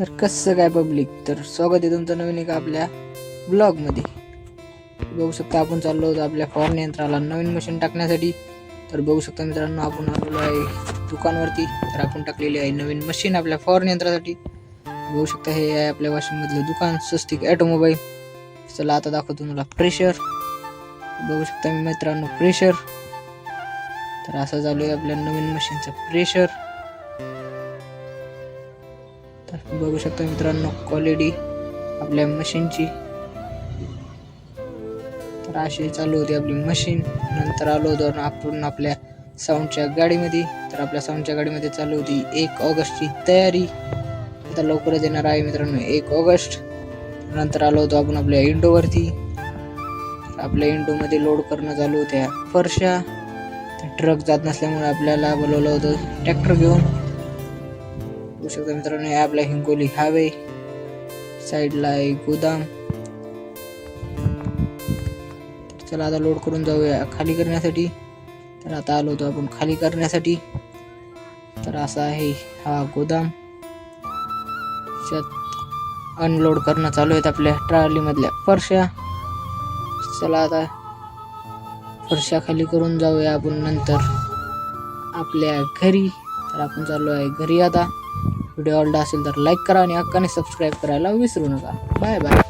तर कसं काय पब्लिक, तर स्वागत आहे तुमचं नवीन एका आपल्या ब्लॉगमध्ये. बघू शकता आपण चाललो होतो आपल्या फॉर्न यंत्राला नवीन मशीन टाकण्यासाठी. तर बघू शकता मित्रांनो, आपण आलेलो आहे दुकानवरती. तर आपण टाकलेली आहे नवीन मशीन आपल्या फॉर्न यंत्रासाठी. बघू शकता हे आहे आपल्या वाशिममधलं दुकान स्वस्तिक ऑटोमोबाईल. चला आता दाखवतो तुम्हाला प्रेशर. बघू शकता मित्रांनो प्रेशर. तर असं चालू आहे आपल्या नवीन मशीनचं प्रेशर. तर बघू शकता मित्रांनो क्वालिटी आपल्या मशीनची. तर अशी चालू होती आपली मशीन. नंतर आलो होतो आपण आपल्या साऊंडच्या गाडीमध्ये. तर आपल्या साऊंडच्या गाडीमध्ये चालू होती 1 ऑगस्टची तयारी. आता लवकरच येणार आहे मित्रांनो 1 ऑगस्ट. नंतर आलो होतो आपण आपल्या इंडोवरती. आपल्या इंडोमध्ये लोड करणं चालू होत्या फरशा. ट्रक जात नसल्यामुळे आपल्याला बोलवलं होतं ट्रॅक्टर घेऊन. बघू शकता मित्रांनो हे आपल्या हिंगोली हायवे साईडला आहे गोदाम. चला आता लोड करून जाऊया खाली करण्यासाठी. तर आता आलो होतो आपण खाली करण्यासाठी. तर असा आहे हा गोदाम. अनलोड करणं चालू आहेत आपल्या ट्रॉली मधल्या फरशा. चला आता फरशा खाली करून जाऊया आपण नंतर आपल्या घरी. तर आपण चाललो आहे घरी आता. व्हिडिओ आवडला असेल तर लाईक करा आणि हक्काने सबस्क्राईब करायला विसरू नका. Bye bye.